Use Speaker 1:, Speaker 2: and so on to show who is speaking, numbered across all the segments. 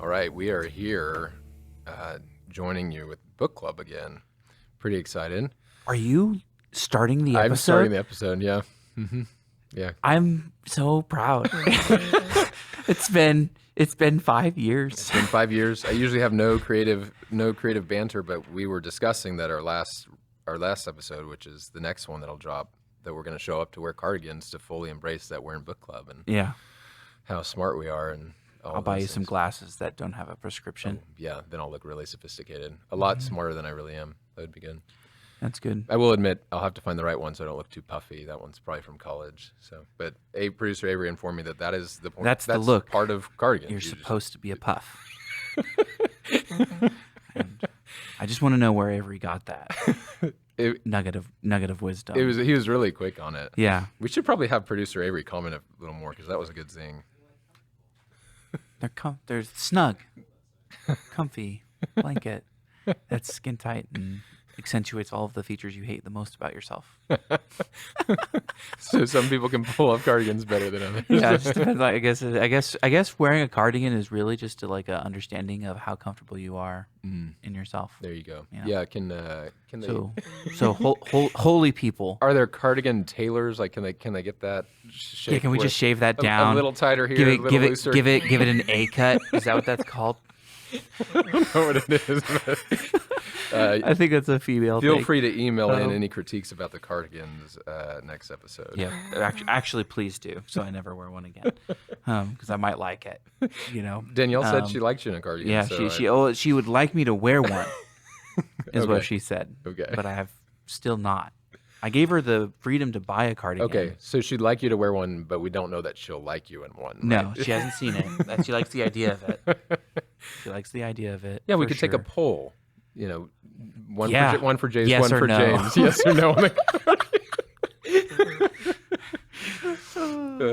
Speaker 1: All right, we are here joining you with book club again. Pretty excited.
Speaker 2: Are you starting the episode?
Speaker 1: I'm starting the episode, yeah. Mm-hmm. Yeah.
Speaker 2: I'm so proud. It's been 5 years.
Speaker 1: It's been 5 years. I usually have no creative banter, but we were discussing that our last episode, which is the next one that'll drop, that we're going to show up to wear cardigans to fully embrace that we're in book club and
Speaker 2: Yeah.
Speaker 1: how smart we are and all
Speaker 2: I'll buy you
Speaker 1: those
Speaker 2: some
Speaker 1: things.
Speaker 2: glasses that don't have a prescription.
Speaker 1: Yeah, then I'll look really sophisticated. A lot smarter than I really am. That would be good.
Speaker 2: That's good.
Speaker 1: I will admit I'll have to find the right one so I don't look too puffy. That one's probably from college. So, but producer Avery informed me that is the point.
Speaker 2: That's the look.
Speaker 1: Part of cardigans.
Speaker 2: You're supposed to be a puff. And I just want to know where Avery got that nugget of wisdom.
Speaker 1: He was really quick on it.
Speaker 2: Yeah.
Speaker 1: We should probably have producer Avery comment a little more because that was a good zing.
Speaker 2: They're snug, comfy blanket that's skin tight and accentuates all of the features you hate the most about yourself.
Speaker 1: So some people can pull off cardigans better than others.
Speaker 2: Yeah, it just depends. I guess wearing a cardigan is really just like a understanding of how comfortable you are in yourself.
Speaker 1: There you go.
Speaker 2: You know?
Speaker 1: Yeah, can they?
Speaker 2: So holy people.
Speaker 1: Are there cardigan tailers? Like, can they get that?
Speaker 2: Yeah, can we just shave that
Speaker 1: a
Speaker 2: down?
Speaker 1: A little tighter here,
Speaker 2: Give
Speaker 1: a
Speaker 2: it,
Speaker 1: little looser.
Speaker 2: give it an A cut. Is that what that's called?
Speaker 1: I don't know what it is. But,
Speaker 2: I think that's a female.
Speaker 1: feel
Speaker 2: thing.
Speaker 1: free to email in any critiques about the cardigans next episode.
Speaker 2: Yeah, actually, please do, so I never wear one again, because I might like it. You know,
Speaker 1: Danielle said she liked you in a cardigan.
Speaker 2: Yeah,
Speaker 1: so
Speaker 2: she would like me to wear one, is what she said.
Speaker 1: Okay,
Speaker 2: but I have still not. I gave her the freedom to buy a cardigan.
Speaker 1: Okay, so she'd like you to wear one, but we don't know that she'll like you in one.
Speaker 2: No,
Speaker 1: right?
Speaker 2: she hasn't seen it. She likes the idea of it. She likes the idea of it.
Speaker 1: Yeah, we could take a
Speaker 2: sure.
Speaker 1: poll. You know, one for James,
Speaker 2: Yes
Speaker 1: one
Speaker 2: or
Speaker 1: for
Speaker 2: no.
Speaker 1: James. Yes or no on the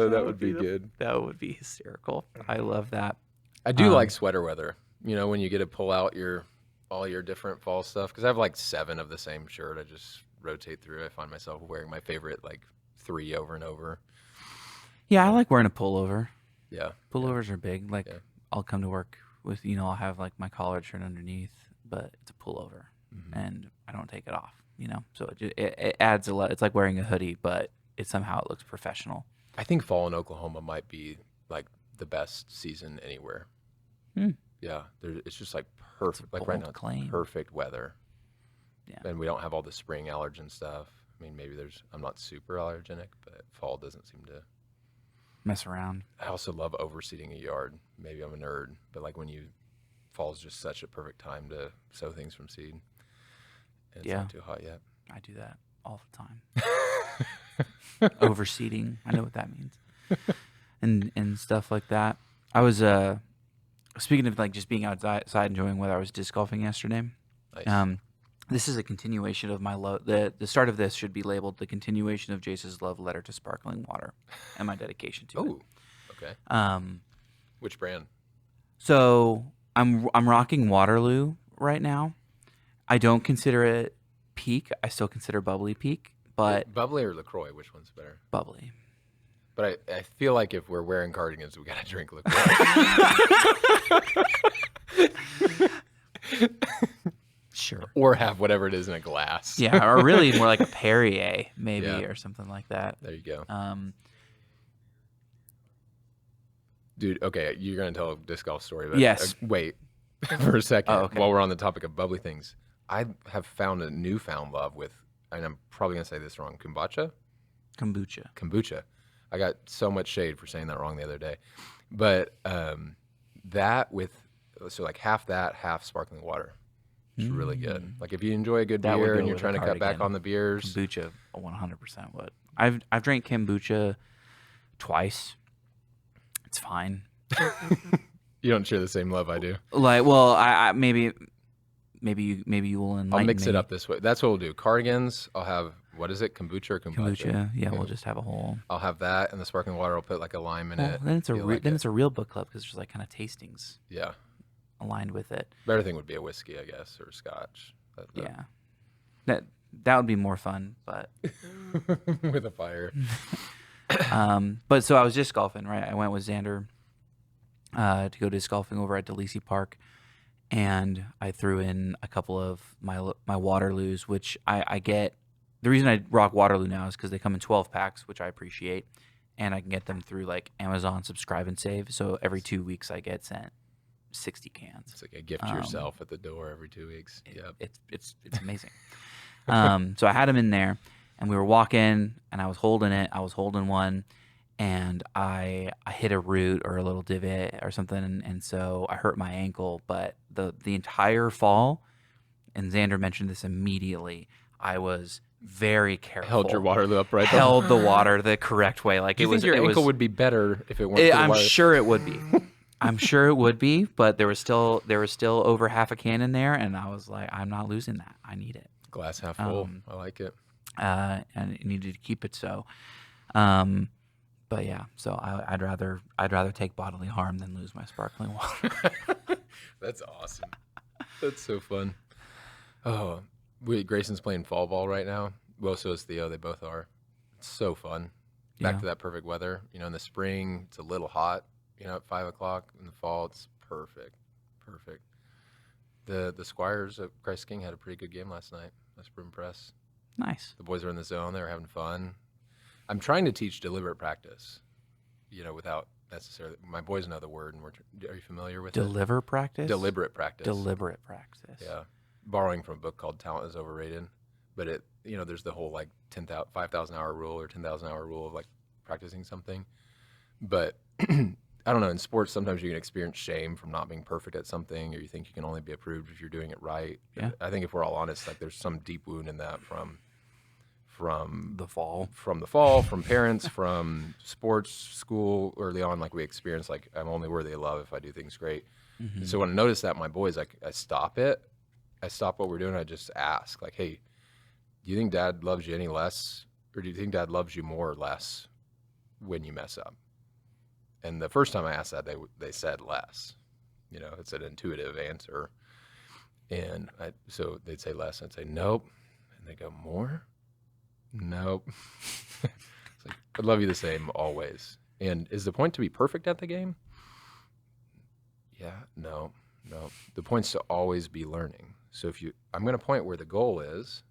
Speaker 1: that would be good.
Speaker 2: That would be hysterical. I love that.
Speaker 1: I do like sweater weather. You know, when you get to pull out all your different fall stuff. Because I have like 7 of the same shirt. I just rotate through. I find myself wearing my favorite like 3 over and over.
Speaker 2: Yeah, I like wearing a pullover.
Speaker 1: Yeah.
Speaker 2: Pullovers are big. Like, I'll come to work with, I'll have like my collared shirt underneath, but it's a pullover and I don't take it off, So it adds a lot. It's like wearing a hoodie, but somehow it looks professional.
Speaker 1: I think fall in Oklahoma might be like the best season anywhere. Yeah. It's just like perfect. Like right now, it's perfect weather. Yeah. And we don't have all the spring allergen stuff. I mean, maybe I'm not super allergenic, but fall doesn't seem to
Speaker 2: mess around.
Speaker 1: I also love overseeding a yard. Maybe I'm a nerd, but like fall's just such a perfect time to sow things from seed. And it's not too hot yet.
Speaker 2: I do that all the time. Overseeding. I know what that means. And stuff like that. I was speaking of like just being outside enjoying weather, I was disc golfing yesterday.
Speaker 1: Nice.
Speaker 2: This is a continuation of my love. The start of this should be labeled the continuation of Jace's love letter to sparkling water and my dedication to it.
Speaker 1: Oh, okay. Which brand?
Speaker 2: So I'm rocking Waterloo right now. I don't consider it peak. I still consider bubbly peak, but
Speaker 1: bubbly or LaCroix, which one's better?
Speaker 2: Bubbly.
Speaker 1: But I feel like if we're wearing cardigans, we gotta drink LaCroix.
Speaker 2: Sure.
Speaker 1: Or have whatever it is in a glass.
Speaker 2: Yeah, or really more like a Perrier, maybe, or something like that.
Speaker 1: There you go. Dude, okay, you're going to tell a disc golf story. But
Speaker 2: yes.
Speaker 1: Wait for a second.
Speaker 2: Oh, okay.
Speaker 1: While we're on the topic of bubbly things, I have found a newfound love with, and I'm probably going to say this wrong, kombucha? Kombucha. I got so much shade for saying that wrong the other day. But that with, so like half that, half sparkling water. It's really good. Like if you enjoy a good beer and you're trying to cut back on the beers.
Speaker 2: Kombucha 100% would. I've drank kombucha twice. It's fine.
Speaker 1: You don't share the same love I do.
Speaker 2: Like, well, I maybe you will enlighten me.
Speaker 1: I'll mix it up this way. That's what we'll do. Cardigans, I'll have, what is it, kombucha or kombucha?
Speaker 2: Kombucha, yeah, we'll just have a whole.
Speaker 1: I'll have that, and the sparkling water, I'll put like a lime in it.
Speaker 2: Then it's a real book club because there's like kind of tastings.
Speaker 1: Yeah.
Speaker 2: Aligned with it.
Speaker 1: Better thing would be a whiskey, I guess, or a scotch.
Speaker 2: Yeah. That would be more fun, but
Speaker 1: with a fire.
Speaker 2: But so I was disc golfing, right? I went with Xander to go disc golfing over at DeLisi Park, and I threw in a couple of my Waterloos, which I get. The reason I rock Waterloo now is because they come in 12 packs, which I appreciate, and I can get them through like Amazon Subscribe and Save. So every 2 weeks I get sent 60 cans.
Speaker 1: It's like a gift to yourself at the door every 2 weeks. Yeah,
Speaker 2: it's amazing. So I had them in there, and we were walking, and I was holding it. I was holding one, and I hit a root or a little divot or something, and so I hurt my ankle. But the entire fall, and Xander mentioned this immediately, I was very careful.
Speaker 1: Held your Waterloo upright.
Speaker 2: Held the water the correct way. Like
Speaker 1: Do you think your ankle would be better if it weren't?
Speaker 2: I'm sure it would be. I'm sure it would be, but there was still over half a can in there, and I was like, I'm not losing that. I need it.
Speaker 1: Glass half full. I like it.
Speaker 2: And I needed to keep it so. But yeah, so I'd rather take bodily harm than lose my sparkling water.
Speaker 1: That's awesome. That's so fun. Oh, Grayson's playing fall ball right now. Well, so is Theo. They both are. It's so fun. Back to that perfect weather. You know, in the spring, it's a little hot. You know, at 5 o'clock. In the fall, it's perfect. Perfect. The Squires at Christ King had a pretty good game last night. I was pretty impressed.
Speaker 2: Nice.
Speaker 1: The boys were in the zone. They were having fun. I'm trying to teach deliberate practice, you know, without necessarily. My boys know the word, and are you familiar with
Speaker 2: Deliberate practice?
Speaker 1: Deliberate practice.
Speaker 2: Deliberate practice.
Speaker 1: Yeah. Borrowing from a book called Talent is Overrated. But it, you know, there's the whole like 5,000 hour rule or 10,000 hour rule of like practicing something. But I don't know, in sports, sometimes you can experience shame from not being perfect at something, or you think you can only be approved if you're doing it right.
Speaker 2: Yeah.
Speaker 1: I think if we're all honest, like there's some deep wound in that from
Speaker 2: the fall,
Speaker 1: from parents, from sports, school, early on, like we experienced, like I'm only worthy of love if I do things great. Mm-hmm. So when I notice that, my boys, like I stop what we're doing. I just ask, like, hey, do you think Dad loves you any less, or do you think Dad loves you more or less when you mess up? And the first time I asked that, they said less. You know, it's an intuitive answer. And so they'd say less. I'd say nope. And they go, more? Nope. It's like, I love you the same always. And is the point to be perfect at the game? Yeah, no. The point's to always be learning. So I'm going to point where the goal is.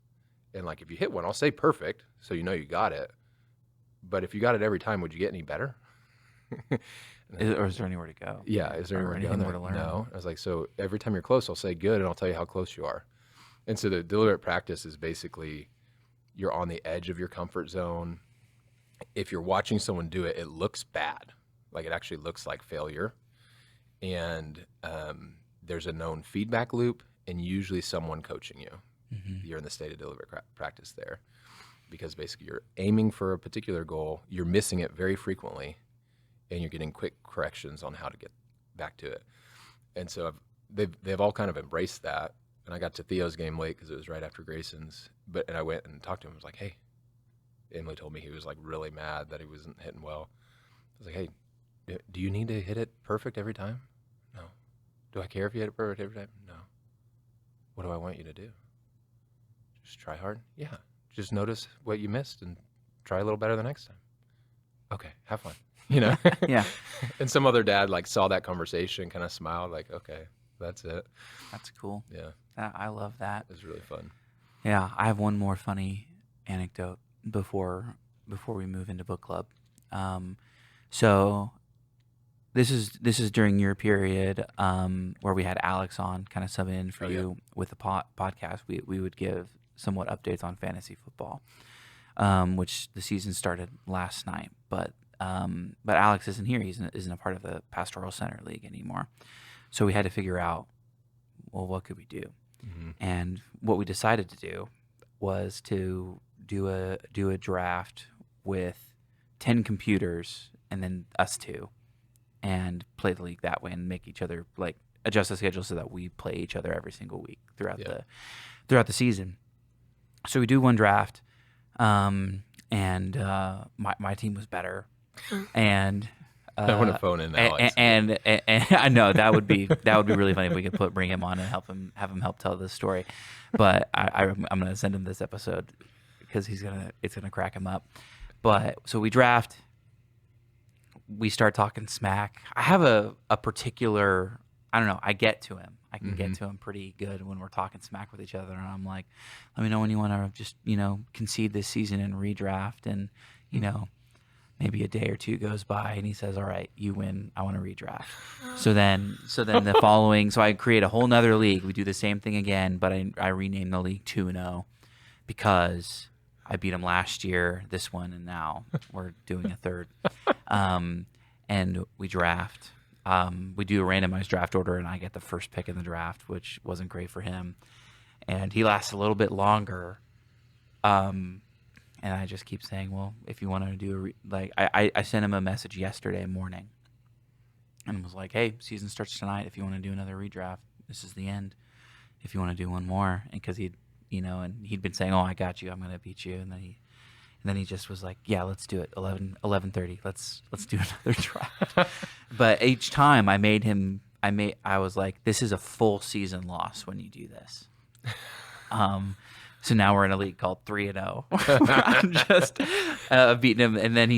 Speaker 1: And like, if you hit one, I'll say perfect, so you know you got it. But if you got it every time, would you get any better?
Speaker 2: Or is there anywhere to go?
Speaker 1: Yeah, is there anywhere to learn? No. I was like, so every time you're close, I'll say good, and I'll tell you how close you are. And so the deliberate practice is basically you're on the edge of your comfort zone. If you're watching someone do it, it looks bad. Like it actually looks like failure. And there's a known feedback loop, and usually someone coaching you. Mm-hmm. You're in the state of deliberate practice there. Because basically you're aiming for a particular goal, you're missing it very frequently, and you're getting quick corrections on how to get back to it. And so they've all kind of embraced that. And I got to Theo's game late because it was right after Grayson's. And I went and talked to him. I was like, hey, Emily told me he was like really mad that he wasn't hitting well. I was like, hey, do you need to hit it perfect every time? No. Do I care if you hit it perfect every time? No. What do I want you to do? Just try hard? Yeah. Just notice what you missed and try a little better the next time. Okay, have fun. You know?
Speaker 2: Yeah.
Speaker 1: And some other dad like saw that conversation, kind of smiled like, okay, that's it.
Speaker 2: That's cool.
Speaker 1: Yeah.
Speaker 2: I love that.
Speaker 1: It was really fun.
Speaker 2: Yeah, I have one more funny anecdote before we move into book club. So this is during your period where we had Alex on, kind of subbing in for you with the podcast. We would give somewhat updates on fantasy football, which the season started last night. But Alex isn't here. He isn't a part of the Pastoral Center League anymore. So we had to figure out, well, what could we do? Mm-hmm. And what we decided to do was to do a draft with 10 computers and then us two, and play the league that way and make each other like adjust the schedule so that we play each other every single week throughout the season. So we do one draft, and my team was better, and
Speaker 1: I want to phone in Alex.
Speaker 2: And I know that would be really funny if we could bring him on and have him help tell this story. But I'm gonna send him this episode because it's gonna crack him up. But so we draft. we start talking smack. I have a particular, I don't know, I get to him. I can get to him pretty good when we're talking smack with each other. And I'm like, let me know when you want to just, concede this season and redraft. And, maybe a day or two goes by and he says, all right, you win. I want to redraft. So then the following, so I create a whole nother league. We do the same thing again, but I rename the league 2-0 because I beat him last year, this one, and now we're doing a third. And we draft. We do a randomized draft order, and I get the first pick in the draft, which wasn't great for him. And he lasts a little bit longer. And I just keep saying, well, if you want to do I sent him a message yesterday morning and was like, hey, season starts tonight. If you want to do another redraft, this is the end. If you want to do one more, and because he'd been saying, oh, I got you, I'm going to beat you. And then he just was like, yeah, let's do it. 11:30. Let's do another draft. But each time I was like, this is a full season loss when you do this. So now we're in a league called 3-0. I'm just beating him. And then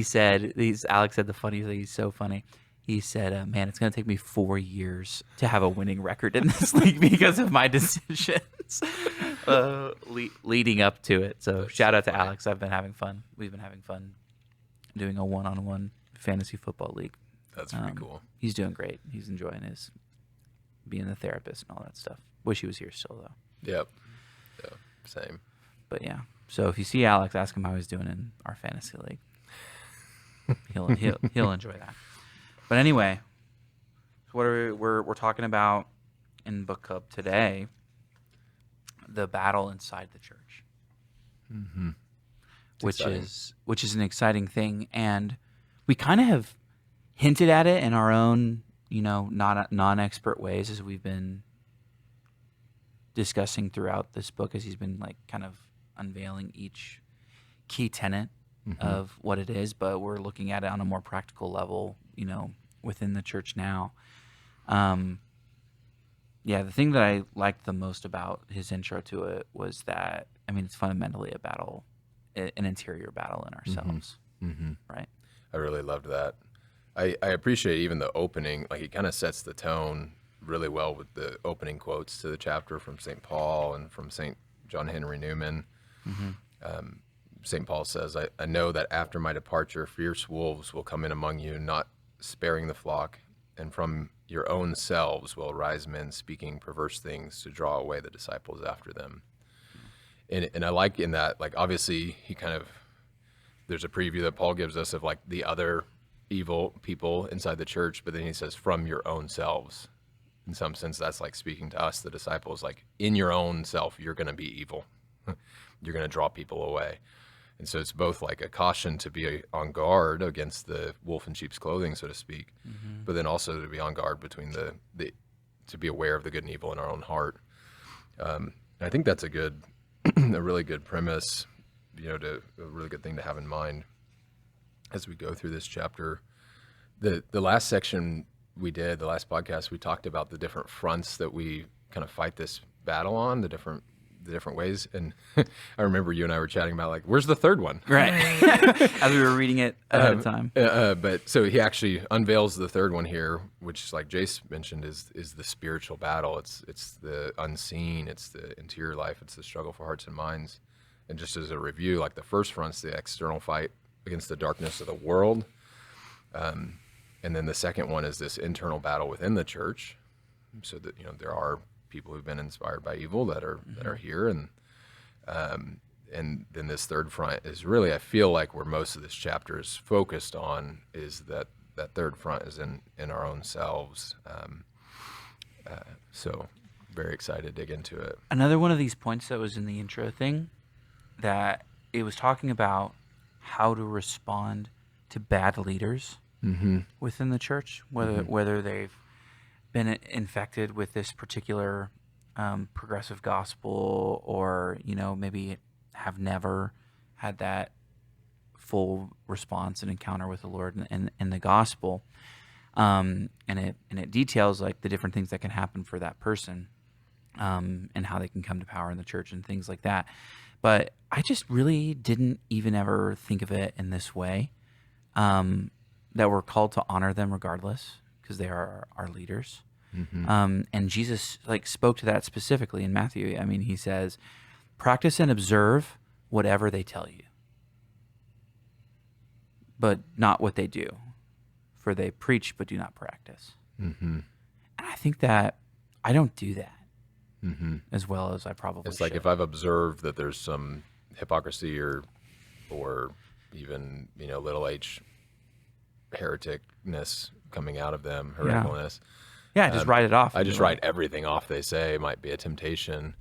Speaker 2: Alex said the funny thing. He's so funny. He said, man, it's going to take me 4 years to have a winning record in this league because of my decisions leading up to it. So shout out to Alex. I've been having fun. We've been having fun doing a one-on-one fantasy football league.
Speaker 1: That's pretty cool.
Speaker 2: He's doing great. He's enjoying being the therapist and all that stuff. Wish he was here still, though.
Speaker 1: Yep. Yeah. Same.
Speaker 2: But yeah, so if you see Alex, ask him how he's doing in our fantasy league. He'll enjoy that. But anyway, what we're talking about in book club today? The battle inside the church, which is an exciting thing, and we kind of have hinted at it in our own non-expert ways as we've been discussing throughout this book as he's been kind of unveiling each key tenet of what it is, but we're looking at it on a more practical level, within the church now. The thing that I liked the most about his intro to it was that, it's fundamentally a battle, an interior battle in ourselves, right?
Speaker 1: I really loved that. I appreciate even the opening, he kind of sets the tone really well with the opening quotes to the chapter from St. Paul and from St. John Henry Newman. St. Paul says, I know that after my departure, fierce wolves will come in among you, not sparing the flock, and from your own selves will arise men speaking perverse things to draw away the disciples after them. And I like in that, obviously there's a preview that Paul gives us of the other evil people inside the church, but then he says, from your own selves. In some sense, that's speaking to us, the disciples, in your own self, you're going to be evil. You're going to draw people away. And so it's both a caution to be on guard against the wolf in sheep's clothing, so to speak, but then also to be on guard between to be aware of the good and evil in our own heart. I think that's a really good premise, a really good thing to have in mind as we go through this chapter. The last section the last podcast, we talked about the different fronts that we kind of fight this battle on, the different ways. And I remember you and I were chatting about where's the third one?
Speaker 2: Right. As we were reading it ahead of time.
Speaker 1: But so he actually unveils the third one here, which Jace mentioned is the spiritual battle. It's the unseen, it's the interior life, it's the struggle for hearts and minds. And just as a review, the first front's the external fight against the darkness of the world. And then the second one is this internal battle within the church, so that there are people who've been inspired by evil that are here, and then this third front is really, I feel where most of this chapter is focused on is that third front is in our own selves. So very excited to dig into it.
Speaker 2: Another one of these points that was in the intro thing, that it was talking about how to respond to bad leaders within the church, whether they've been infected with this particular progressive gospel, or maybe have never had that full response and encounter with the Lord and the gospel, and it details the different things that can happen for that person, and how they can come to power in the church and things like that. But I just really didn't even ever think of it in this way. that we're called to honor them regardless because they are our leaders. And Jesus like spoke to that specifically in Matthew. I mean, he says, practice and observe whatever they tell you, but not what they do, for they preach but do not practice. And I think that I don't do that as well as I probably
Speaker 1: It's
Speaker 2: should.
Speaker 1: like if I've observed that there's some hypocrisy or even, little h hereticness coming out of them, hereticalness.
Speaker 2: Yeah, just write it off.
Speaker 1: I just write everything off they say. It might be a temptation.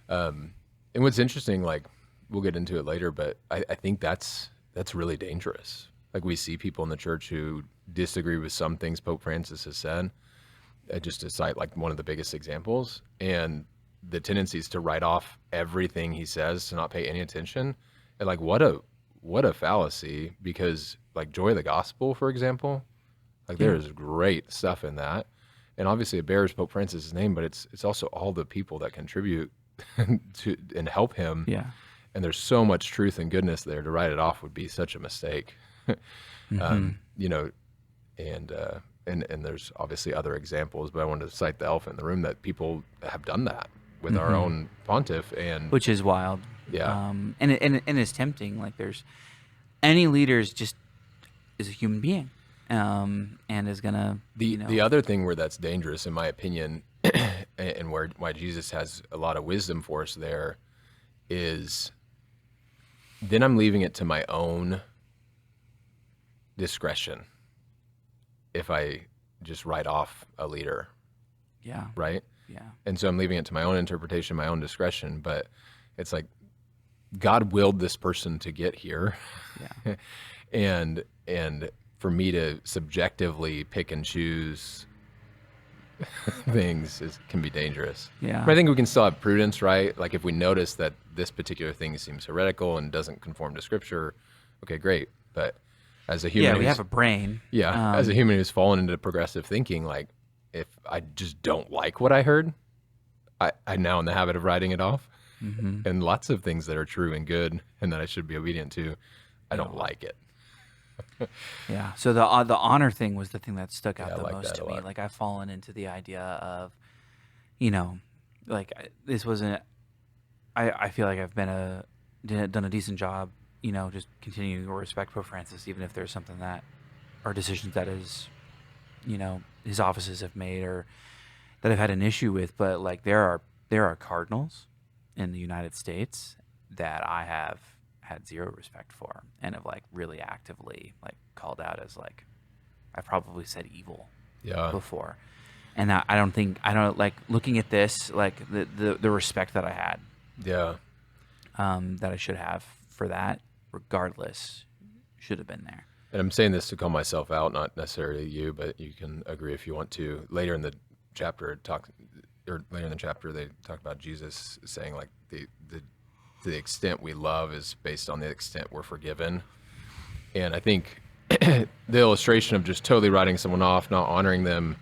Speaker 1: And what's interesting, like, we'll get into it later, but I think that's really dangerous. Like, we see people in the church who disagree with some things Pope Francis has said, just to cite like one of the biggest examples, and the tendency is to write off everything he says, to not pay any attention. And like, what a fallacy, because like Joy of the Gospel, for example, like there's great stuff in that. And obviously it bears Pope Francis' name, but it's also all the people that contribute to and help him.
Speaker 2: Yeah.
Speaker 1: And there's so much truth and goodness there. To write it off would be such a mistake. And there's obviously other examples, but I wanted to cite the elephant in the room that people have done that with our own pontiff, and
Speaker 2: which is wild.
Speaker 1: Yeah.
Speaker 2: And it's tempting. Like, there's any leaders just is a human being, and is gonna
Speaker 1: the other thing where that's dangerous, in my opinion, and why Jesus has a lot of wisdom for us there, is then I'm leaving it to my own discretion if I just write off a leader.
Speaker 2: Yeah.
Speaker 1: Right?
Speaker 2: Yeah.
Speaker 1: And so I'm leaving it to my own interpretation, my own discretion, but it's like God willed this person to get here.
Speaker 2: Yeah.
Speaker 1: and for me to subjectively pick and choose things can be dangerous.
Speaker 2: Yeah.
Speaker 1: But I think we can still have prudence, right? Like, if we notice that this particular thing seems heretical and doesn't conform to Scripture, okay, great. But as a human,
Speaker 2: we have a brain.
Speaker 1: Yeah, as a human who's fallen into progressive thinking, like, if I just don't like what I heard, I'm now in the habit of writing it off. And lots of things that are true and good and that I should be obedient to, I don't like it.
Speaker 2: Yeah. So the honor thing was the thing that stuck out the most to me.
Speaker 1: lot.
Speaker 2: Like, I've fallen into the idea of, like, this wasn't. I feel like I've done a decent job, just continuing to respect Pope Francis, even if there's something that, or decisions that his offices have made or that I've had an issue with. But like, there are cardinals in the United States that I have had zero respect for, and have like really actively like called out as like, I've probably said evil before. And I don't like looking at this, like the respect that I had.
Speaker 1: Yeah.
Speaker 2: That I should have for that, regardless, should have been there.
Speaker 1: And I'm saying this to call myself out, not necessarily you, but you can agree if you want to. Later in the chapter, they talk about Jesus saying, like, the extent we love is based on the extent we're forgiven. And I think the illustration of just totally writing someone off, not honoring them,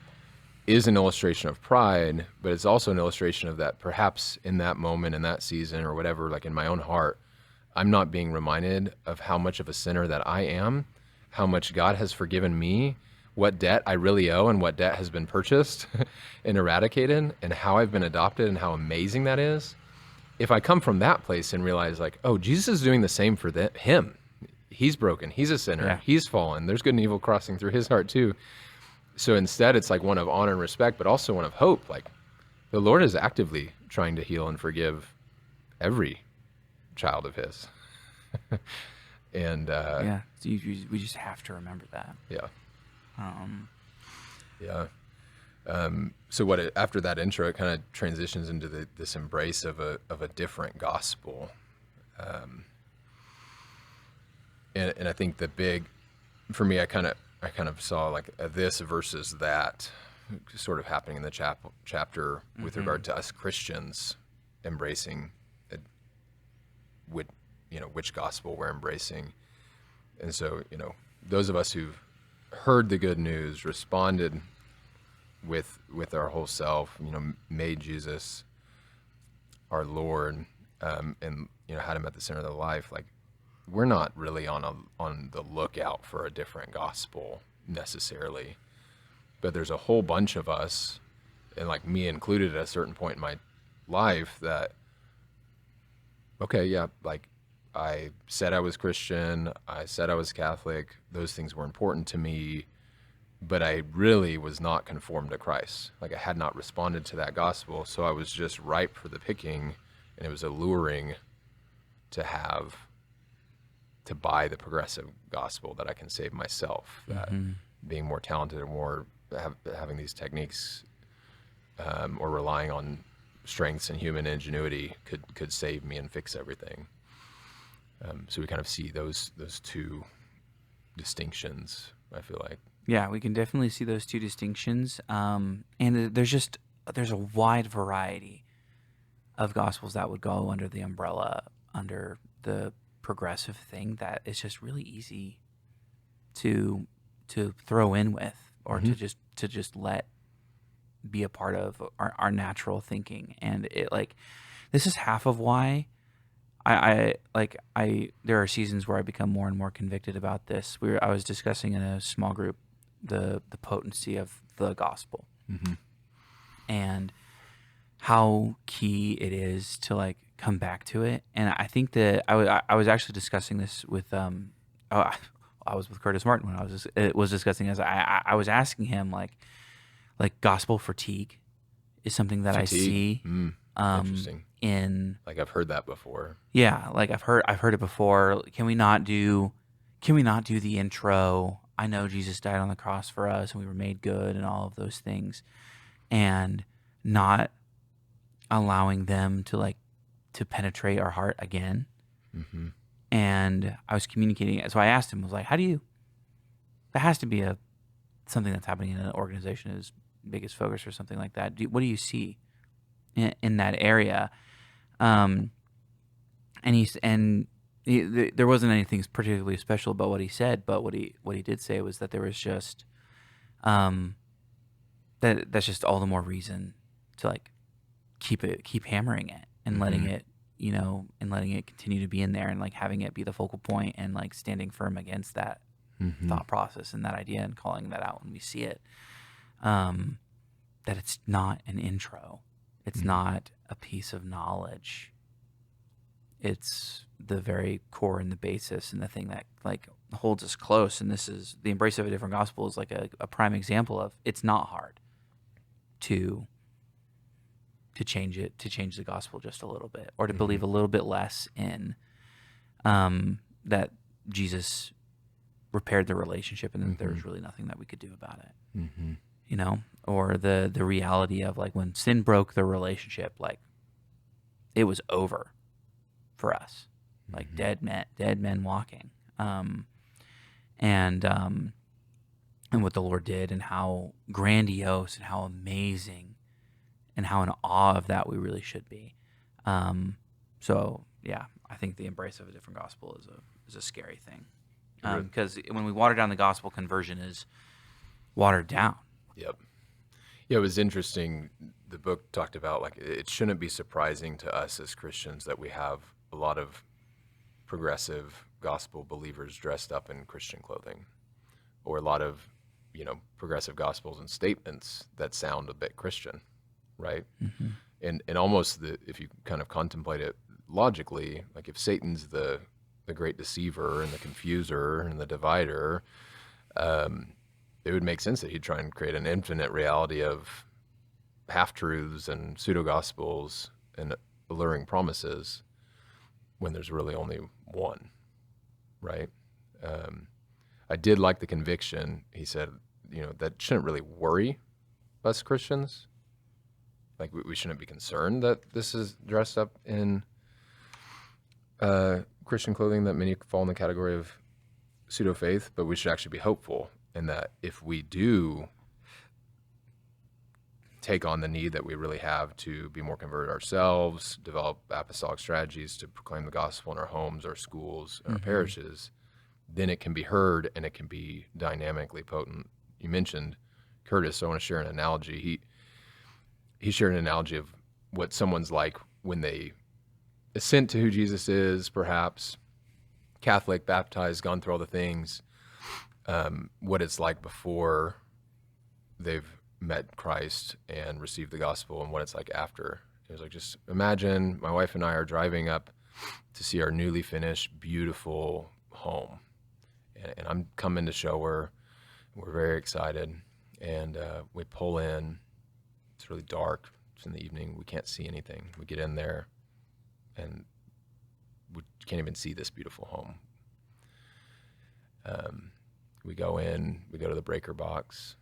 Speaker 1: is an illustration of pride, but it's also an illustration of that perhaps in that moment, in that season, or whatever, like in my own heart, I'm not being reminded of how much of a sinner that I am, how much God has forgiven me, what debt I really owe, and what debt has been purchased and eradicated, and how I've been adopted, and how amazing that is. If I come from that place and realize, like, oh, Jesus is doing the same for him. He's broken. He's a sinner.
Speaker 2: Yeah.
Speaker 1: He's fallen. There's good and evil crossing through his heart too. So instead, it's like one of honor and respect, but also one of hope. Like, the Lord is actively trying to heal and forgive every child of his. And
Speaker 2: so we just have to remember that.
Speaker 1: So after that intro, it kind of transitions into this embrace of a different gospel. And I think for me, I kind of saw like this versus that sort of happening in the chapter with regard to us Christians embracing which gospel we're embracing. And so, those of us who've heard the good news, responded with our whole self, made Jesus our Lord, and had him at the center of their life, like, we're not really on the lookout for a different gospel. necessarily, but there's a whole bunch of us, and like me included at a certain point in my life, that, okay, yeah, like I said I was Christian, I said I was Catholic, those things were important to me, but I really was not conformed to Christ. Like I had not responded to that gospel, so I was just ripe for the picking, and it was alluring to buy the progressive gospel that I can save myself, that being more talented or more having these techniques or relying on strengths and human ingenuity could save me and fix everything. So we kind of see those two distinctions, I feel like.
Speaker 2: Yeah, we can definitely see those two distinctions. And there's a wide variety of gospels that would go under the umbrella, under the progressive thing, that is just really easy to throw in with, or to just let be a part of our natural thinking. And it, like, this is half of why I there are seasons where I become more and more convicted about this. I was discussing in a small group the potency of the gospel, and how key it is to like come back to it. And I think that I was actually discussing this with I was with Curtis Martin when I was discussing this. I was asking him like gospel fatigue is something that I see.
Speaker 1: Interesting.
Speaker 2: In
Speaker 1: like I've heard that before.
Speaker 2: Yeah, like I've heard it before. Can we not do the intro? I know Jesus died on the cross for us and we were made good and all of those things, and not allowing them to penetrate our heart again. And I was communicating it. So I asked him, I was like, that has to be something that's happening in an organization as big as Focus or something like that. What do you see in that area? And there wasn't anything particularly special about what he said, but what he did say was that there was just that's just all the more reason to like keep hammering it and letting it, and letting it continue to be in there, and like having it be the focal point, and like standing firm against that thought process and that idea, and calling that out when we see it. That it's not an intro. It's not a piece of knowledge. It's the very core and the basis and the thing that like holds us close. And this is the embrace of a different gospel is like a prime example of, it's not hard to change the gospel just a little bit, or to believe a little bit less in that Jesus repaired the relationship, and that there's really nothing that we could do about it. Or the reality of like when sin broke the relationship, like it was over for us, like dead men walking. And what the Lord did, and how grandiose and how amazing and how in awe of that we really should be. So yeah, I think the embrace of a different gospel is a scary thing, because when we water down the gospel, conversion is watered down.
Speaker 1: Yep. Yeah, it was interesting. The book talked about like it shouldn't be surprising to us as Christians that we have a lot of progressive gospel believers dressed up in Christian clothing, or a lot of progressive gospels and statements that sound a bit Christian, right? And almost if you kind of contemplate it logically, like if Satan's the great deceiver and the confuser and the divider, it would make sense that he'd try and create an infinite reality of half-truths and pseudo-gospels and alluring promises when there's really only one, right? I did like the conviction. He said, that shouldn't really worry us Christians. Like we shouldn't be concerned that this is dressed up in Christian clothing, that many fall in the category of pseudo-faith, but we should actually be hopeful. And that if we do take on the need that we really have to be more converted ourselves, develop apostolic strategies to proclaim the gospel in our homes, our schools, our parishes, then it can be heard and it can be dynamically potent. You mentioned Curtis, so I want to share an analogy. He shared an analogy of what someone's like when they assent to who Jesus is, perhaps Catholic, baptized, gone through all the things, what it's like before they've met Christ and received the gospel, and what it's like after. It was like, just imagine my wife and I are driving up to see our newly finished, beautiful home. And I'm coming to show her. We're very excited. And we pull in. It's really dark. It's in the evening. We can't see anything. We get in there, and we can't even see this beautiful home. We go in. We go to the breaker box,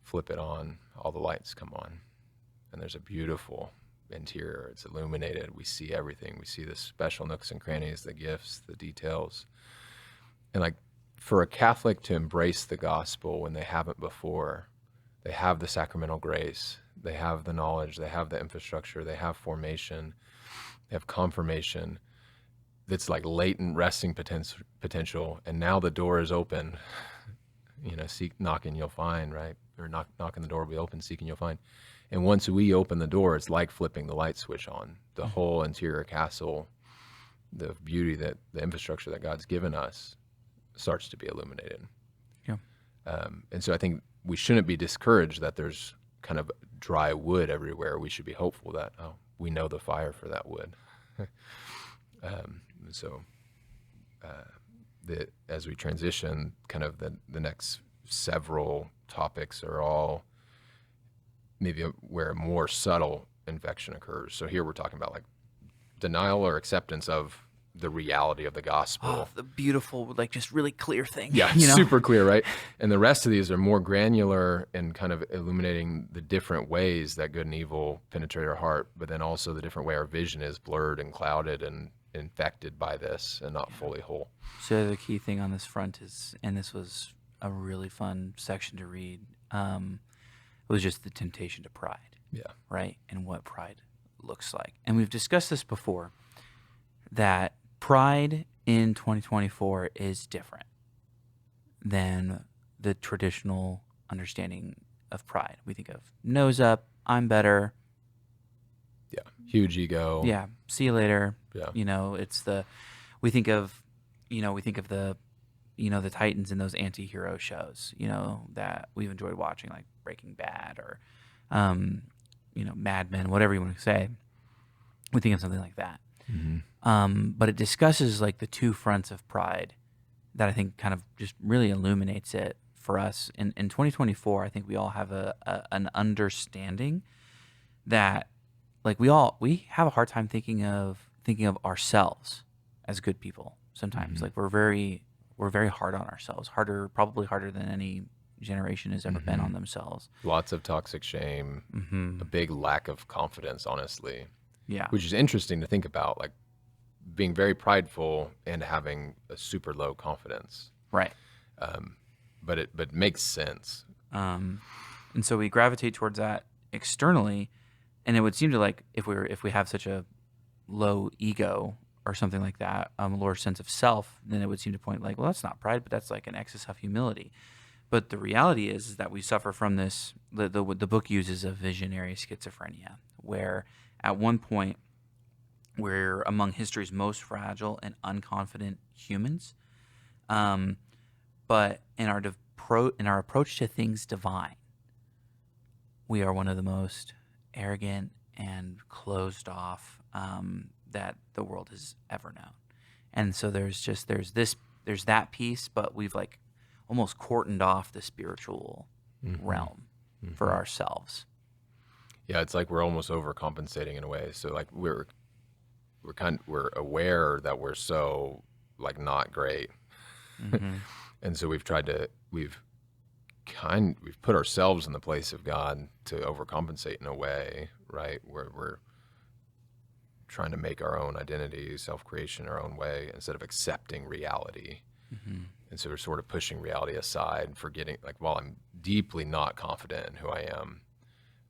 Speaker 1: flip it on. All the lights come on. And there's a beautiful interior. It's illuminated. We see everything. We see the special nooks and crannies, the gifts, the details. And like, for a Catholic to embrace the gospel when they haven't before, they have the sacramental grace, they have the knowledge, they have the infrastructure, they have formation, they have confirmation that's like latent resting potential. And now the door is open. Seek, knocking, you'll find, right? Or knocking, the door will be open, seeking, you'll find. And once we open the door, it's like flipping the light switch on. The whole interior castle, the beauty, that the infrastructure that God's given us starts to be illuminated.
Speaker 2: Yeah.
Speaker 1: And so I think we shouldn't be discouraged that there's kind of dry wood everywhere. We should be hopeful that, we know the fire for that wood. As we transition, kind of the next several topics are all maybe where a more subtle infection occurs. So here we're talking about like denial or acceptance of the reality of the gospel.
Speaker 2: Oh, the beautiful, like just really clear thing.
Speaker 1: Yeah, super clear, right? And the rest of these are more granular and kind of illuminating the different ways that good and evil penetrate our heart, but then also the different way our vision is blurred and clouded and infected by this and not fully whole.
Speaker 2: So the key thing on this front is, and this was a really fun section to read, was just the temptation to pride.
Speaker 1: Yeah.
Speaker 2: Right? And what pride looks like. And we've discussed this before, that pride in 2024 is different than the traditional understanding of pride. We think of nose up, I'm better.
Speaker 1: Yeah. Huge ego.
Speaker 2: Yeah. See you later.
Speaker 1: Yeah.
Speaker 2: We think of the Titans in those anti-hero shows, that we've enjoyed watching, like Breaking Bad or, Mad Men, whatever you want to say. We think of something like that.
Speaker 1: Mm-hmm.
Speaker 2: But it discusses like the two fronts of pride that I think kind of just really illuminates it for us. In 2024, I think we all have an understanding that like we have a hard time thinking of ourselves as good people sometimes.
Speaker 1: Mm-hmm.
Speaker 2: Like we're very hard on ourselves, probably harder than any generation has ever been on themselves.
Speaker 1: Lots of toxic shame, a big lack of confidence, honestly.
Speaker 2: Yeah.
Speaker 1: Which is interesting to think about, like being very prideful and having a super low confidence.
Speaker 2: Right.
Speaker 1: But it makes sense.
Speaker 2: And so we gravitate towards that externally, and it would seem to like if we have such a low ego or something like that, a lower sense of self, then it would seem to point like, well, that's not pride, but that's like an excess of humility. But the reality is that we suffer from this. The book uses a visionary schizophrenia, where at one point we're among history's most fragile and unconfident humans, but in our approach to things divine, we are one of the most arrogant and closed off that the world has ever known. And so there's that piece, but we've like almost cordoned off the spiritual realm for ourselves.
Speaker 1: Yeah, it's like we're almost overcompensating in a way. So like we're aware that we're so like not great, and so we've put ourselves in the place of God to overcompensate in a way, right? Where we're trying to make our own identity, self-creation our own way instead of accepting reality. And so we're sort of pushing reality aside, forgetting, like, while I'm deeply not confident in who I am,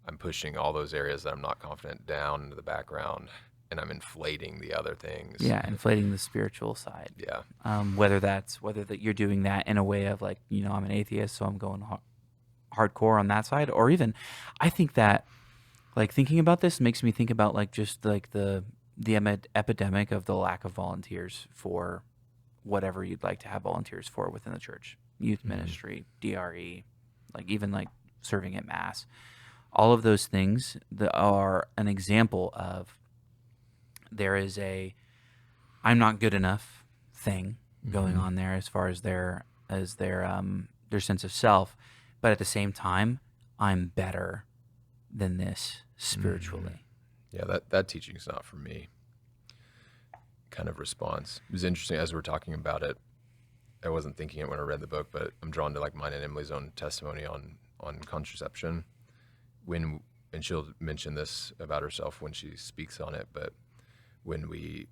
Speaker 1: I'm pushing all those areas that I'm not confident down into the background, and I'm inflating the other things.
Speaker 2: Yeah, inflating the spiritual side.
Speaker 1: Yeah.
Speaker 2: Whether you're doing that in a way of like, I'm an atheist, so I'm going hardcore on that side, or even, I think that, like, thinking about this makes me think about like just like the epidemic of the lack of volunteers for whatever you'd like to have volunteers for within the church. youth ministry, DRE, like even like serving at Mass. All of those things that are an example of there is a I'm not good enough thing going on there as far as their sense of self, but at the same time, I'm better than this spiritually.
Speaker 1: Yeah, that teaching is not for me. Kind of response. It was interesting as we were talking about it. I wasn't thinking it when I read the book, but I'm drawn to like mine and Emily's own testimony on contraception. And she'll mention this about herself when she speaks on it, but when we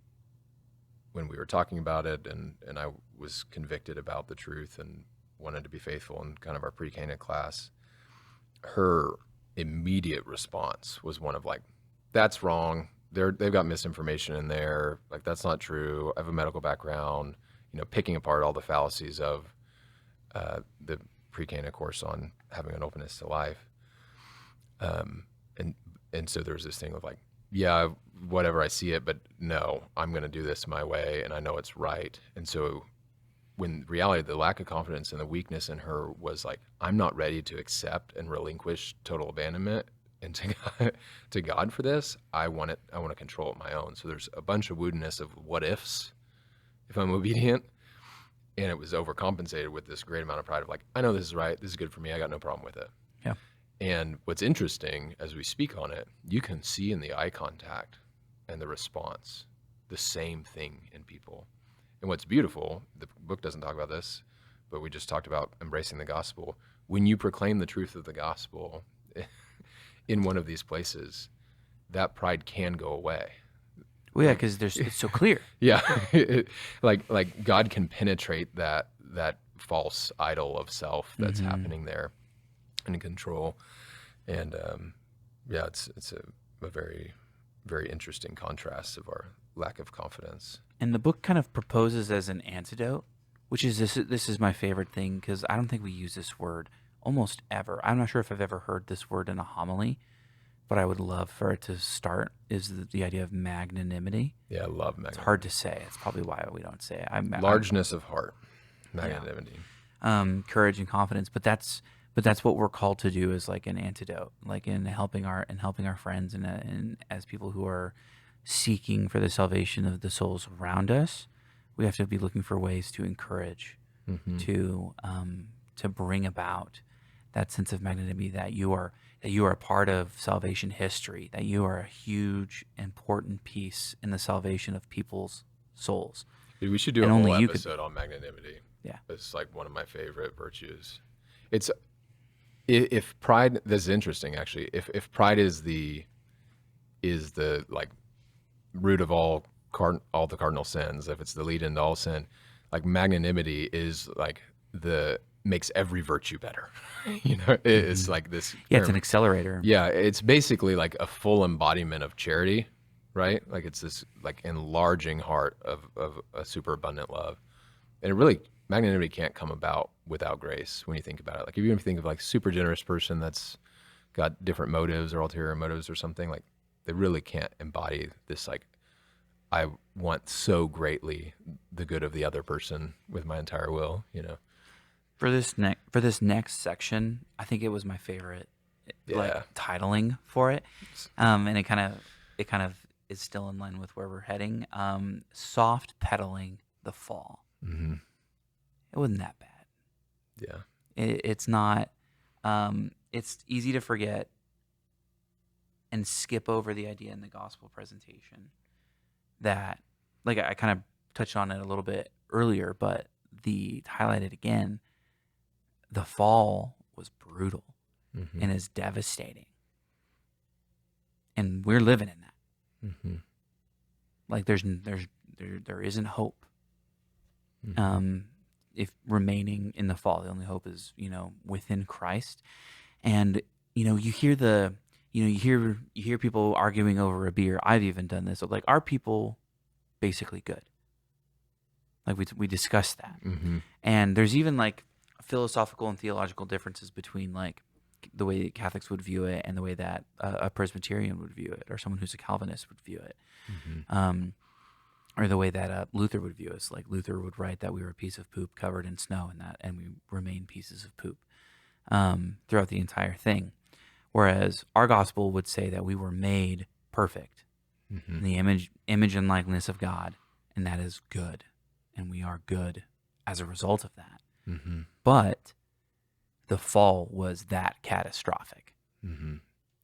Speaker 1: were talking about it and I was convicted about the truth and wanted to be faithful in kind of our pre-Cana class, her immediate response was one of like, that's wrong. They've got misinformation in there. Like, that's not true. I have a medical background, picking apart all the fallacies of the pre-Cana course on having an openness to life. And so there's this thing of like, yeah, whatever, I see it, but no, I'm going to do this my way, and I know it's right. And so when reality, the lack of confidence and the weakness in her was like, I'm not ready to accept and relinquish total abandonment and to God for this. I want to control it my own. So there's a bunch of woundedness of what ifs if I'm obedient. And it was overcompensated with this great amount of pride of like, I know this is right. This is good for me. I got no problem with it.
Speaker 2: Yeah.
Speaker 1: And what's interesting as we speak on it, you can see in the eye contact and the response, the same thing in people. And what's beautiful, the book doesn't talk about this, but we just talked about embracing the gospel. When you proclaim the truth of the gospel in one of these places, that pride can go away.
Speaker 2: Well, yeah, because it's so clear.
Speaker 1: Yeah, like God can penetrate that false idol of self that's happening there, and control. And yeah, it's a very, very interesting contrast of our lack of confidence.
Speaker 2: And the book kind of proposes as an antidote, which is this is my favorite thing, because I don't think we use this word almost ever. I'm not sure if I've ever heard this word in a homily, but I would love for it to start, is the idea of magnanimity.
Speaker 1: Yeah, I love magnanimity.
Speaker 2: It's hard to say. It's probably why we don't say it.
Speaker 1: Largeness of heart, magnanimity.
Speaker 2: Yeah. Courage and confidence, but that's what we're called to do, is like an antidote, like in helping our friends and as people who are seeking for the salvation of the souls around us. We have to be looking for ways to encourage, to bring about that sense of magnanimity, that you are a part of salvation history, that you are a huge, important piece in the salvation of people's souls.
Speaker 1: Dude, we should do a whole episode on magnanimity.
Speaker 2: Yeah,
Speaker 1: it's like one of my favorite virtues. It's if pride. This is interesting, actually. If pride is the like root of all the cardinal sins, if it's the lead into all sin, like magnanimity is like makes every virtue better. It's like this.
Speaker 2: Yeah, it's an accelerator.
Speaker 1: Yeah, it's basically like a full embodiment of charity, right? Like it's this like enlarging heart of a super abundant love. And magnanimity can't come about without grace when you think about it. Like if you think of like super generous person that's got different motives or ulterior motives or something, like they really can't embody this like, I want so greatly the good of the other person with my entire will,
Speaker 2: For this next section, I think it was my favorite, like titling for it, and it kind of is still in line with where we're heading. Soft pedaling the fall.
Speaker 1: Mm-hmm.
Speaker 2: It wasn't that bad.
Speaker 1: Yeah,
Speaker 2: it's not. It's easy to forget and skip over the idea in the gospel presentation that, like I kind of touched on it a little bit earlier, but to highlight it again. The fall was brutal and is devastating. And we're living in that. Mm-hmm. Like there isn't hope. If remaining in the fall, the only hope is, within Christ. And, you hear people arguing over a beer. I've even done this. Like, are people basically good? Like we discussed that. Mm-hmm. And there's even like philosophical and theological differences between like the way Catholics would view it and the way that a Presbyterian would view it, or someone who's a Calvinist would view it. Mm-hmm. or the way that Luther would view us. Like Luther would write that we were a piece of poop covered in snow, and we remain pieces of poop throughout the entire thing. Whereas our gospel would say that we were made perfect in the image and likeness of God, and that is good, and we are good as a result of that. But the fall was that catastrophic.